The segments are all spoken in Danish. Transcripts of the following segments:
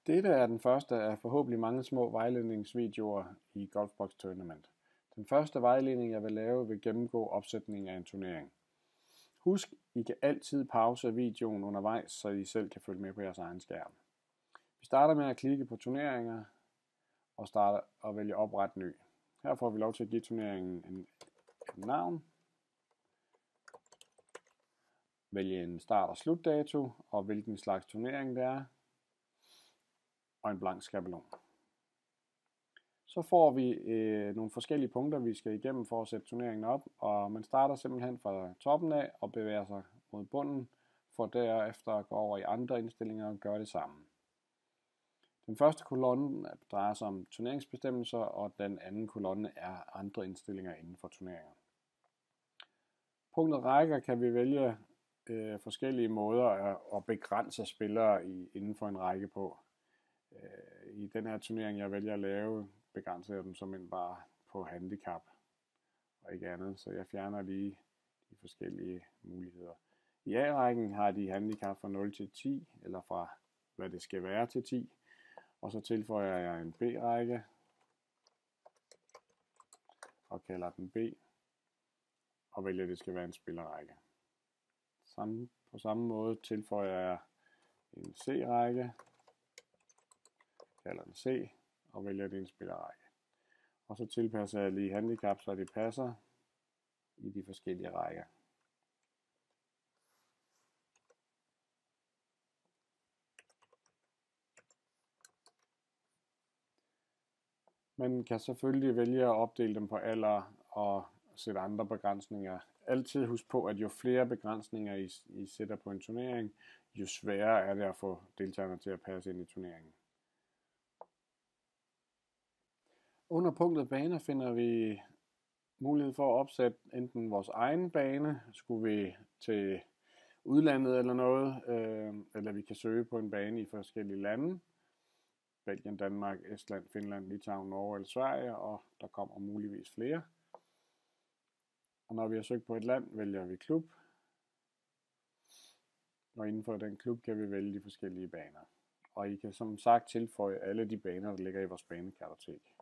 Dette er den første af forhåbentlig mange små vejledningsvideoer i Golfbox Tournament. Den første vejledning jeg vil lave vil gennemgå opsætningen af en turnering. Husk, I kan altid pause videoen undervejs, så I selv kan følge med på jeres egen skærm. Vi starter med at klikke på turneringer og vælge opret ny. Her får vi lov til at give turneringen et navn, vælge en start- og slutdato og hvilken slags turnering det er, og en blank skabelon. Så får vi nogle forskellige punkter, vi skal igennem for at sætte turneringen op, og man starter simpelthen fra toppen af og bevæger sig mod bunden, for derefter at gå over i andre indstillinger og gøre det samme. Den første kolonne drejer sig om turneringsbestemmelser, og den anden kolonne er andre indstillinger inden for turneringer. Punktet rækker kan vi vælge forskellige måder at begrænse spillere inden for en række på. I den her turnering, jeg vælger at lave, begrænser jeg dem simpelthen bare på handicap og ikke andet, så jeg fjerner lige de forskellige muligheder. I A-rækken har de handicap fra 0 til 10, eller fra hvad det skal være til 10, og så tilføjer jeg en B-række og kalder den B, og vælger at det skal være en spillerrække. På samme måde tilføjer jeg en C-række, kalder den C, og vælger det en spillerrække. Og så tilpasser jeg lige handicap, så det passer i de forskellige rækker. Man kan selvfølgelig vælge at opdele dem på alder og sætte andre begrænsninger. Altid husk på, at jo flere begrænsninger I sætter på en turnering, jo sværere er det at få deltagerne til at passe ind i turneringen. Under punktet baner finder vi mulighed for at opsætte enten vores egen bane, skulle vi til udlandet eller noget, eller vi kan søge på en bane i forskellige lande. Belgien, Danmark, Estland, Finland, Litauen, Norge eller Sverige, og der kommer muligvis flere. Og når vi har søgt på et land, vælger vi klub, og inden for den klub kan vi vælge de forskellige baner. Og I kan som sagt tilføje alle de baner, der ligger i vores banekartotek.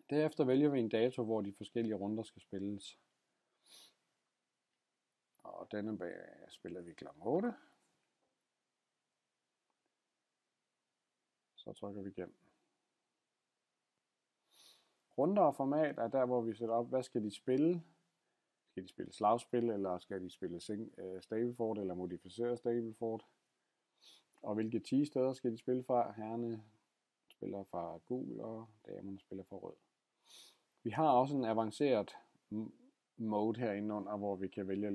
Derefter vælger vi en dato, hvor de forskellige runder skal spilles. Og denne spiller vi kl. 8. Så trykker vi igennem. Runder og format er der, hvor vi sætter op, hvad skal de spille? Skal de spille slagspil, eller skal de spille Stableford eller modificeret Stableford? Og hvilke 10 steder skal de spille fra? Herrerne spiller fra gul, og damerne spiller fra rød. Vi har også en avanceret mode herinde under, hvor vi kan vælge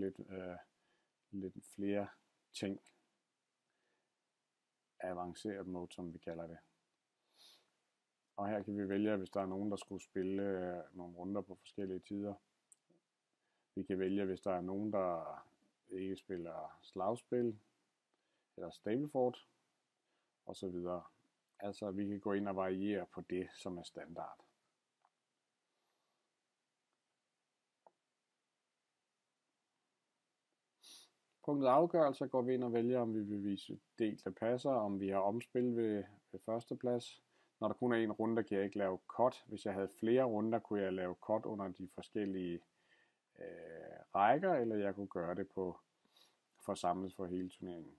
lidt flere ting. Avanceret mode, som vi kalder det. Og her kan vi vælge, hvis der er nogen, der skulle spille nogle runder på forskellige tider. Vi kan vælge, hvis der er nogen, der ikke spiller slagspil eller Stableford osv. Altså, vi kan gå ind og variere på det, som er standard. Punktet afgørelse går vi ind og vælger, om vi vil vise delte passer, om vi har omspil ved første plads. Når der kun er en runde, kan jeg ikke lave cut. Hvis jeg havde flere runder, kunne jeg lave cut under de forskellige rækker, eller jeg kunne gøre det på forsamlet for hele turneringen.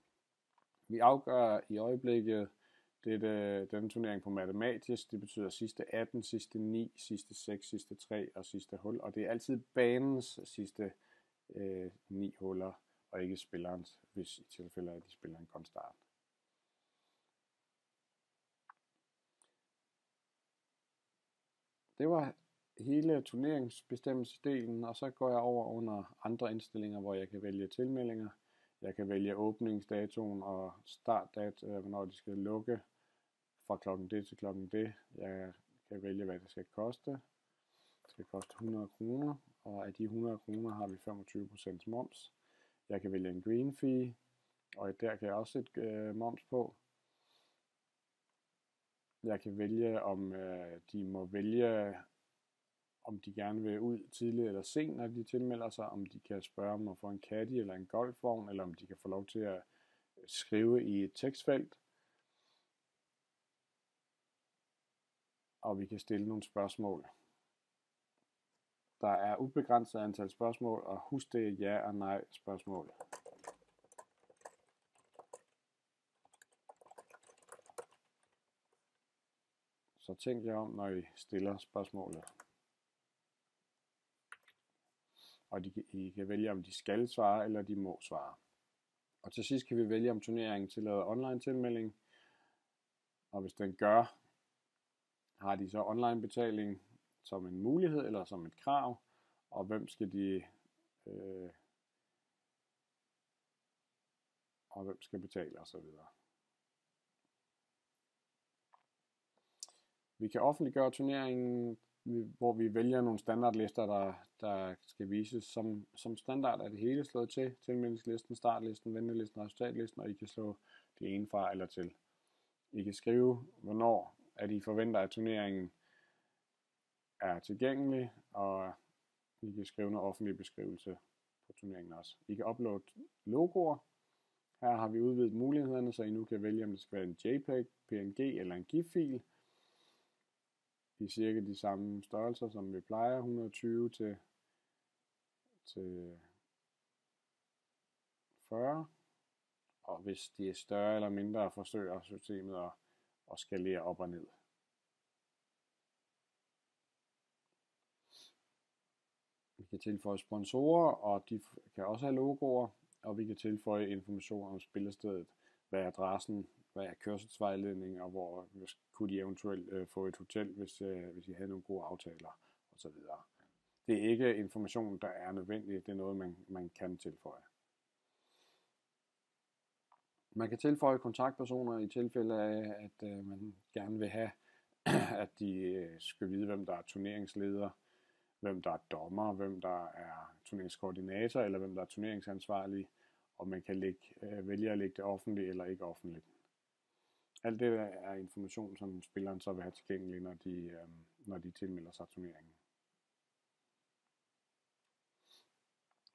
Vi afgør i øjeblikket denne turnering på matematisk. Det betyder sidste 18, sidste 9, sidste 6, sidste 3 og sidste hul. Og det er altid banens sidste 9 huller, og ikke spillerens, hvis i tilfælde af, at de spiller en konstart. Det var hele turneringsbestemmelsesdelen, og så går jeg over under andre indstillinger, hvor jeg kan vælge tilmeldinger. Jeg kan vælge åbningsdatoen og startdato, hvornår de skal lukke fra klokken det til klokken det. Jeg kan vælge, hvad det skal koste. Det skal koste 100 kroner, og af de 100 kroner har vi 25% moms. Jeg kan vælge en green fee, og der kan jeg også sætte moms på. Jeg kan vælge, om de må vælge, om de gerne vil ud tidligt eller sent, når de tilmelder sig, om de kan spørge om at få en caddy eller en golfvogn, eller om de kan få lov til at skrive i et tekstfelt, og vi kan stille nogle spørgsmål. Der er ubegrænset antal spørgsmål, og husk det er ja og nej spørgsmål. Så tænk jer om, når I stiller spørgsmålet. Og I kan vælge, om de skal svare, eller de må svare. Og til sidst kan vi vælge, om turneringen tillader online tilmelding. Og hvis den gør, har de så online betaling som en mulighed eller som et krav. Og hvem skal og hvem skal betale osv. Vi kan offentliggøre turneringen, hvor vi vælger nogle standardlister, der skal vises. Som standard er det hele slået til. Tilmeldingslisten, startlisten, ventelisten, resultatlisten, og I kan slå det ene fra eller til. I kan skrive, hvornår at I forventer, at turneringen er tilgængelig, og I kan skrive en offentlig beskrivelse på turneringen også. I kan uploade logoer. Her har vi udvidet mulighederne, så I nu kan vælge, om det skal være en JPEG, PNG eller en GIF-fil. I cirka de samme størrelser, som vi plejer, 120 til 40. Og hvis de er større eller mindre, forsøger systemet at skalere op og ned. Vi kan tilføje sponsorer, og de kan også have logoer, og vi kan tilføje information om spillestedet, hvad er adressen, hvad er kørselsvejledning, og hvor kunne de eventuelt få et hotel, hvis I havde nogle gode aftaler osv. Det er ikke information, der er nødvendig, det er noget, man kan tilføje. Man kan tilføje kontaktpersoner i tilfælde af, at man gerne vil have, at de skal vide, hvem der er turneringsleder, hvem der er dommer, hvem der er turneringskoordinator, eller hvem der er turneringsansvarlig, og man kan vælge at lægge det offentligt eller ikke offentligt. Alt det er information, som spilleren så vil have tilgængelig, når de tilmelder sig turneringen.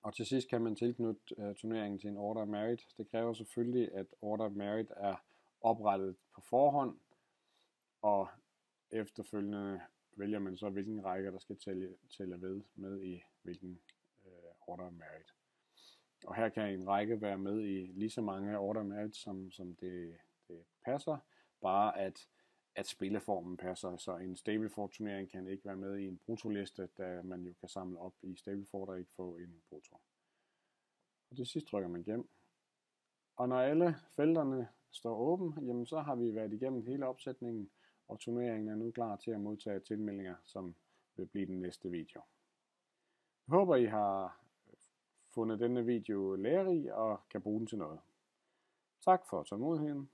Og til sidst kan man tilknytte turneringen til en Order of Merit. Det kræver selvfølgelig, at Order of Merit er oprettet på forhånd, og efterfølgende vælger man så, hvilken række, der skal tælle med i hvilken Order of Merit. Og her kan en række være med i lige så mange Order of Merit, som det passer, bare at spilleformen passer. Så en Stableford turnering kan ikke være med i en brutoliste, da man jo kan samle op i Stableford og ikke få en brutto. Og til sidst trykker man hjem. Og når alle felterne står åbne, jamen så har vi været igennem hele opsætningen, og turneringen er nu klar til at modtage tilmeldinger, som vil blive den næste video. Jeg håber, I har fundet denne video lærerig og kan bruge den til noget. Tak for tålmodigheden.